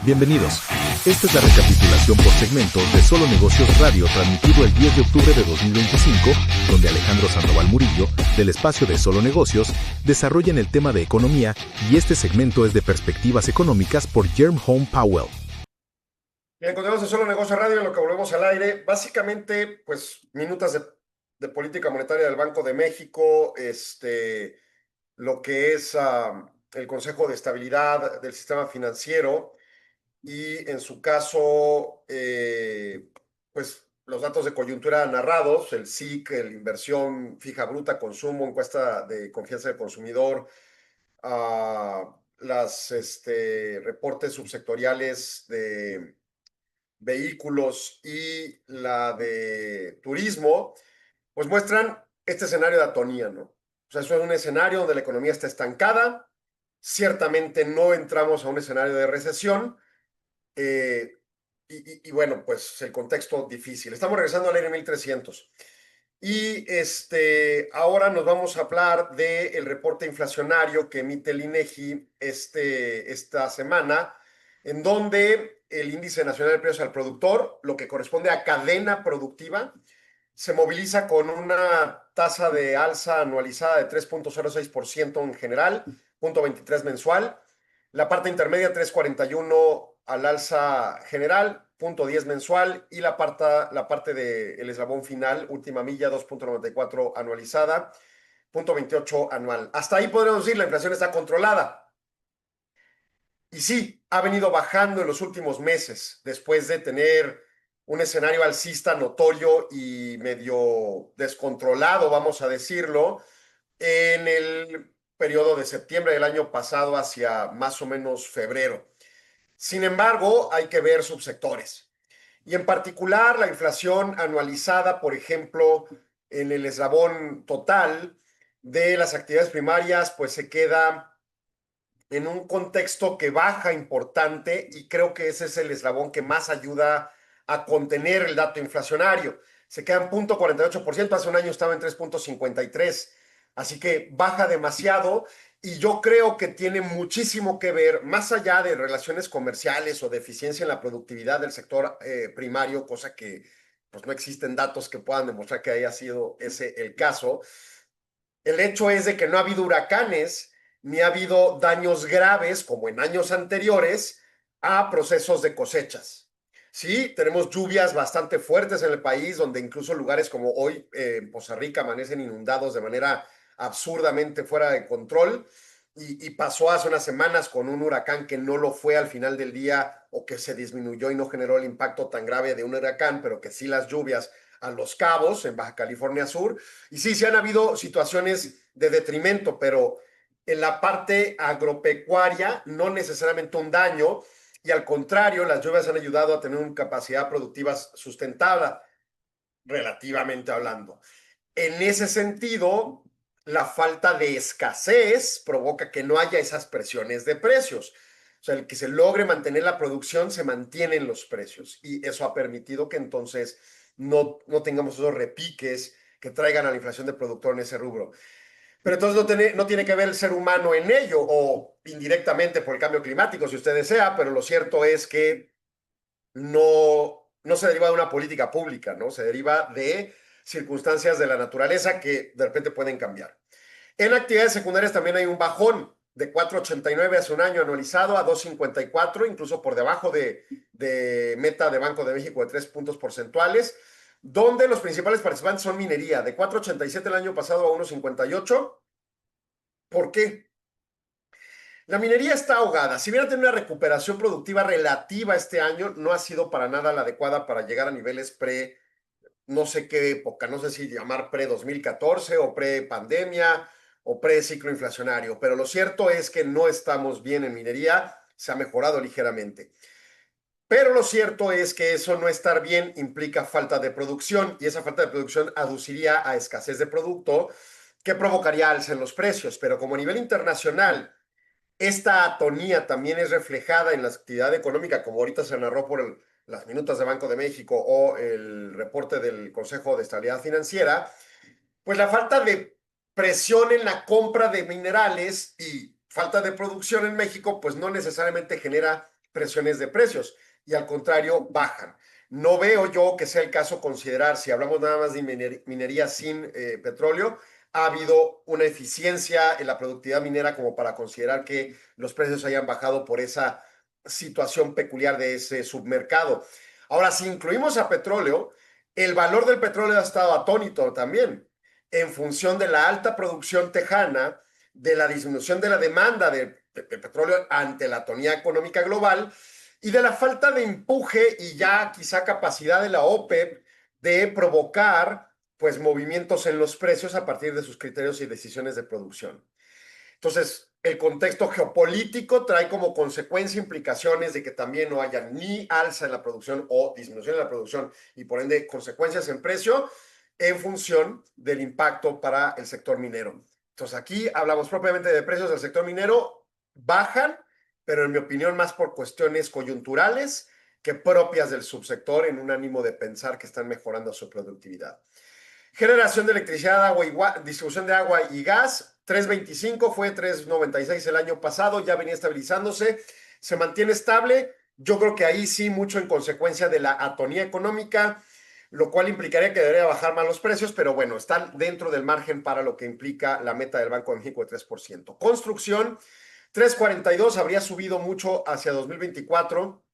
Bienvenidos. Esta es la recapitulación por segmentos de Solo Negocios Radio, transmitido el 10 de octubre de 2025, donde Alejandro Sandoval Murillo, del espacio de Solo Negocios, desarrollan el tema de economía, y este segmento es de perspectivas económicas por Jerome Powell. Bien, continuamos en Solo Negocios Radio, en lo que volvemos al aire. Básicamente, pues, minutas de política monetaria del Banco de México, lo que es el Consejo de Estabilidad del Sistema Financiero y, en su caso, pues, los datos de coyuntura narrados, el SIC, el Inversión Fija Bruta, Consumo, encuesta de confianza del consumidor, las reportes subsectoriales de vehículos y la de turismo, pues muestran este escenario de atonía, ¿no? O sea, eso es un escenario donde la economía está estancada, ciertamente no entramos a un escenario de recesión, eh, y bueno, pues el contexto difícil. Estamos regresando al aire 1300. Y ahora nos vamos a hablar del reporte inflacionario que emite el INEGI esta semana, en donde el Índice Nacional de Precios al Productor, lo que corresponde a cadena productiva, se moviliza con una tasa de alza anualizada de 3.06% en general, 0.23 mensual. La parte intermedia 3.41 al alza general, 0.10 mensual, y la parte del eslabón final, última milla, 2.94 anualizada, 0.28 anual. Hasta ahí podríamos decir, la inflación está controlada. Y sí, ha venido bajando en los últimos meses, después de tener un escenario alcista notorio y medio descontrolado, vamos a decirlo, en el periodo de septiembre del año pasado hacia más o menos febrero. Sin embargo, hay que ver subsectores. Y en particular, la inflación anualizada, por ejemplo, en el eslabón total de las actividades primarias, pues se queda en un contexto que baja importante, y creo que ese es el eslabón que más ayuda a contener el dato inflacionario. Se queda en 0.48%, hace un año estaba en 3.53%, así que baja demasiado, y yo creo que tiene muchísimo que ver, más allá de relaciones comerciales o de eficiencia en la productividad del sector primario, cosa que pues no existen datos que puedan demostrar que haya sido ese el caso. El hecho es de que no ha habido huracanes ni ha habido daños graves como en años anteriores a procesos de cosechas. Sí, tenemos lluvias bastante fuertes en el país, donde incluso lugares como hoy en Poza Rica amanecen inundados de manera absurdamente fuera de control, y pasó hace unas semanas con un huracán que no lo fue al final del día, o que se disminuyó y no generó el impacto tan grave de un huracán, pero que sí las lluvias a Los Cabos, en Baja California Sur. Y sí, sí han habido situaciones de detrimento, pero en la parte agropecuaria no necesariamente un daño, y al contrario, las lluvias han ayudado a tener una capacidad productiva sustentable, relativamente hablando. En ese sentido, la falta de escasez provoca que no haya esas presiones de precios. O sea, el que se logre mantener la producción, se mantienen los precios, y eso ha permitido que entonces no tengamos esos repiques que traigan a la inflación de productor en ese rubro. Pero entonces no tiene que ver el ser humano en ello, o indirectamente por el cambio climático, si usted desea, pero lo cierto es que no se deriva de una política pública, ¿no? Se deriva de circunstancias de la naturaleza que de repente pueden cambiar. En actividades secundarias también hay un bajón de 4.89 hace un año anualizado a 2.54, incluso por debajo de meta de Banco de México de 3 puntos porcentuales, donde los principales participantes son minería, de 4.87 el año pasado a 1.58. ¿Por qué? La minería está ahogada. Si bien ha tenido una recuperación productiva relativa este año, no ha sido para nada la adecuada para llegar a niveles no sé qué época, no sé si llamar pre-2014 o pre-pandemia o pre-ciclo inflacionario, pero lo cierto es que no estamos bien en minería, se ha mejorado ligeramente. Pero lo cierto es que eso no estar bien implica falta de producción, y esa falta de producción aduciría a escasez de producto, que provocaría alza en los precios. Pero como a nivel internacional esta atonía también es reflejada en la actividad económica, como ahorita se narró por las minutas de Banco de México o el reporte del Consejo de Estabilidad Financiera, pues la falta de presión en la compra de minerales y falta de producción en México, pues no necesariamente genera presiones de precios y al contrario bajan. No veo yo que sea el caso considerar, si hablamos nada más de minería sin petróleo, ha habido una eficiencia en la productividad minera como para considerar que los precios hayan bajado por esa situación peculiar de ese submercado. Ahora, si incluimos a petróleo, el valor del petróleo ha estado atónito también en función de la alta producción tejana, de la disminución de la demanda de petróleo ante la atonía económica global y de la falta de empuje y ya quizá capacidad de la OPEP de provocar pues movimientos en los precios a partir de sus criterios y decisiones de producción. Entonces, el contexto geopolítico trae como consecuencia implicaciones de que también no haya ni alza en la producción o disminución en la producción y por ende consecuencias en precio en función del impacto para el sector minero. Entonces, aquí hablamos propiamente de precios del sector minero, bajan, pero en mi opinión más por cuestiones coyunturales que propias del subsector en un ánimo de pensar que están mejorando su productividad. Generación de electricidad, agua y distribución de agua y gas, 3.25, fue 3.96 el año pasado, ya venía estabilizándose, se mantiene estable. Yo creo que ahí sí, mucho en consecuencia de la atonía económica, lo cual implicaría que debería bajar más los precios, pero bueno, están dentro del margen para lo que implica la meta del Banco de México de 3%. Construcción, 3.42, habría subido mucho hacia 2024.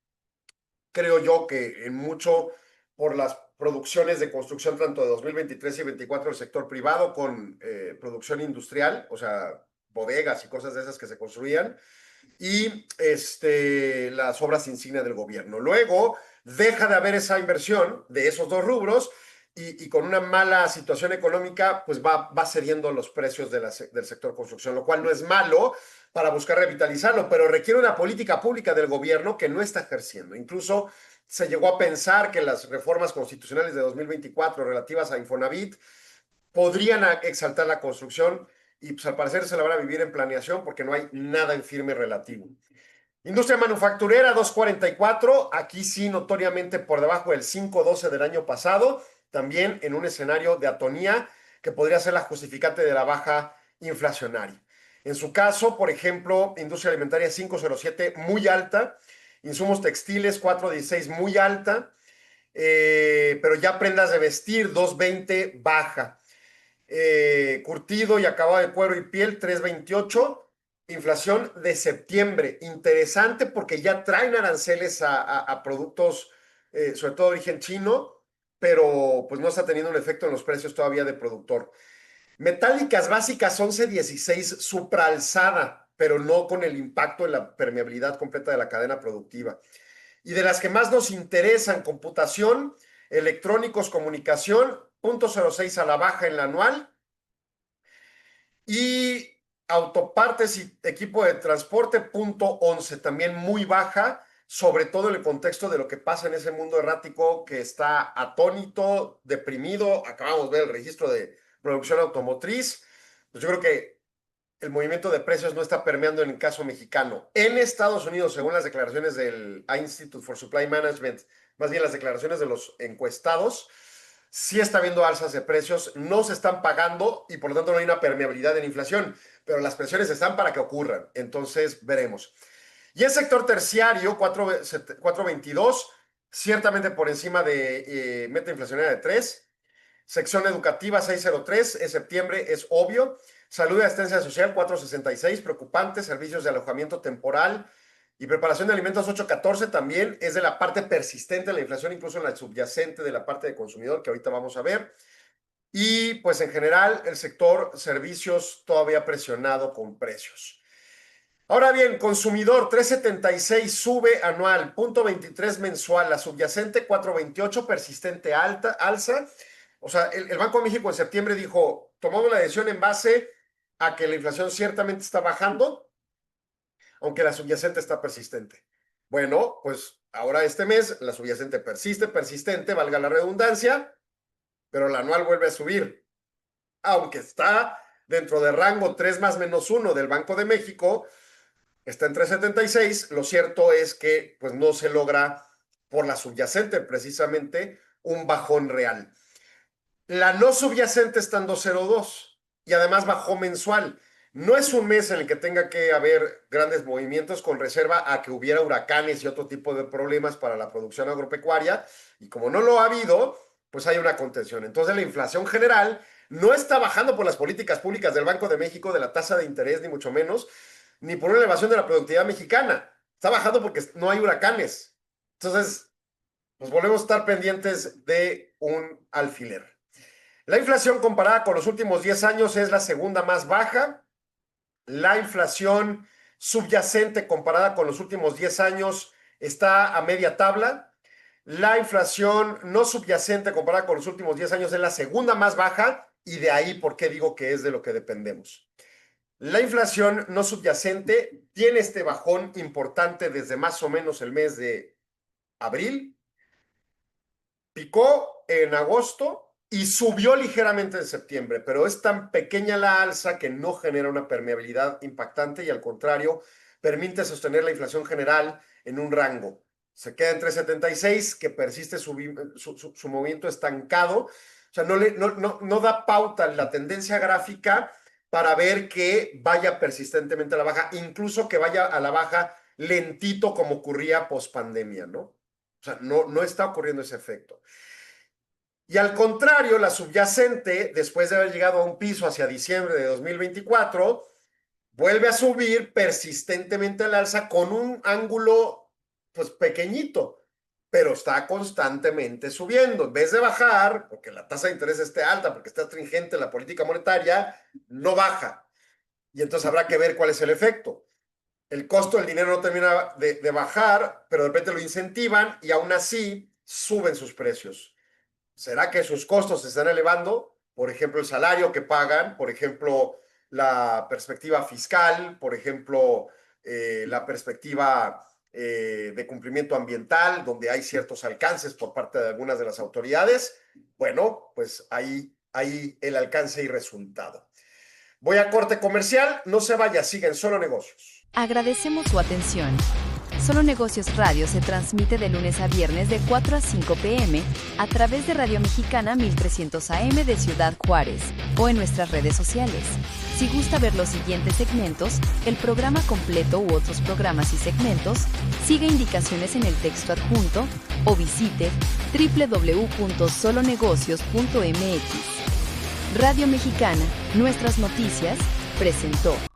Creo yo que en mucho por las producciones de construcción tanto de 2023 y 2024 del sector privado con producción industrial, o sea, bodegas y cosas de esas que se construían, y las obras insignia del gobierno. Luego deja de haber esa inversión de esos dos rubros y con una mala situación económica, pues va cediendo los precios del sector construcción, lo cual no es malo para buscar revitalizarlo, pero requiere una política pública del gobierno que no está ejerciendo. Incluso se llegó a pensar que las reformas constitucionales de 2024 relativas a Infonavit podrían exaltar la construcción y pues al parecer se la van a vivir en planeación porque no hay nada en firme relativo. Industria manufacturera 2.44, aquí sí notoriamente por debajo del 5.12 del año pasado, también en un escenario de atonía que podría ser la justificante de la baja inflacionaria. En su caso, por ejemplo, industria alimentaria 5.07 muy alta, insumos textiles 4.16 muy alta, pero ya prendas de vestir 2.20 baja. Curtido y acabado de cuero y piel 3.28. Inflación de septiembre, interesante porque ya traen aranceles a productos, sobre todo de origen chino, pero pues no está teniendo un efecto en los precios todavía de productor. Metálicas básicas 11.16 supraalzada, pero no con el impacto en la permeabilidad completa de la cadena productiva. Y de las que más nos interesan, computación, electrónicos, comunicación, 0.06 a la baja en la anual. Y autopartes y equipo de transporte, 0.11, también muy baja, sobre todo en el contexto de lo que pasa en ese mundo errático que está atónito, deprimido. Acabamos de ver el registro de producción automotriz. Pues yo creo que el movimiento de precios no está permeando en el caso mexicano. En Estados Unidos, según las declaraciones del Institute for Supply Management, más bien las declaraciones de los encuestados, sí está habiendo alzas de precios, no se están pagando y por lo tanto no hay una permeabilidad en la inflación, pero las presiones están para que ocurran. Entonces, veremos. Y el sector terciario, 4.22, ciertamente por encima de meta inflacionaria de 3. Sección educativa 603, es septiembre, es obvio. Salud y asistencia social 466, preocupante. Servicios de alojamiento temporal y preparación de alimentos 814 también es de la parte persistente de la inflación, incluso en la subyacente de la parte de consumidor, que ahorita vamos a ver. Y pues en general el sector servicios todavía presionado con precios. Ahora bien, consumidor 376 sube anual, 0.23 mensual, la subyacente 428 persistente alza. O sea, el Banco de México en septiembre dijo, tomamos la decisión en base a que la inflación ciertamente está bajando, aunque la subyacente está persistente. Bueno, pues ahora este mes la subyacente persistente, valga la redundancia, pero la anual vuelve a subir, aunque está dentro de rango 3 más menos 1 del Banco de México, está en 3.76, lo cierto es que pues no se logra por la subyacente precisamente un bajón real. La no subyacente está en 2.02 y además bajó mensual. No es un mes en el que tenga que haber grandes movimientos con reserva a que hubiera huracanes y otro tipo de problemas para la producción agropecuaria. Y como no lo ha habido, pues hay una contención. Entonces la inflación general no está bajando por las políticas públicas del Banco de México, de la tasa de interés, ni mucho menos, ni por una elevación de la productividad mexicana. Está bajando porque no hay huracanes. Entonces, pues volvemos a estar pendientes de un alfiler. La inflación comparada con los últimos 10 años es la segunda más baja. La inflación subyacente comparada con los últimos 10 años está a media tabla. La inflación no subyacente comparada con los últimos 10 años es la segunda más baja y de ahí por qué digo que es de lo que dependemos. La inflación no subyacente tiene este bajón importante desde más o menos el mes de abril, picó en agosto y subió ligeramente en septiembre, pero es tan pequeña la alza que no genera una permeabilidad impactante y al contrario, permite sostener la inflación general en un rango. Se queda en 3,76, que persiste su movimiento estancado. O sea, no da pauta en la tendencia gráfica para ver que vaya persistentemente a la baja, incluso que vaya a la baja lentito como ocurría post pandemia, ¿no? O sea, no está ocurriendo ese efecto. Y al contrario, la subyacente, después de haber llegado a un piso hacia diciembre de 2024, vuelve a subir persistentemente al alza con un ángulo, pues, pequeñito, pero está constantemente subiendo. En vez de bajar, porque la tasa de interés esté alta, porque está astringente la política monetaria, no baja. Y entonces habrá que ver cuál es el efecto. El costo del dinero no termina de bajar, pero de repente lo incentivan y aún así suben sus precios. ¿Será que sus costos se están elevando? Por ejemplo, el salario que pagan, por ejemplo, la perspectiva fiscal, por ejemplo, la perspectiva de cumplimiento ambiental, donde hay ciertos alcances por parte de algunas de las autoridades. Bueno, pues ahí el alcance y resultado. Voy a corte comercial, no se vaya, sigan Solo Negocios. Agradecemos su atención. Solo Negocios Radio se transmite de lunes a viernes de 4 a 5 p.m. a través de Radio Mexicana 1300 AM de Ciudad Juárez o en nuestras redes sociales. Si gusta ver los siguientes segmentos, el programa completo u otros programas y segmentos, siga indicaciones en el texto adjunto o visite www.solonegocios.mx. Radio Mexicana, nuestras noticias, presentó.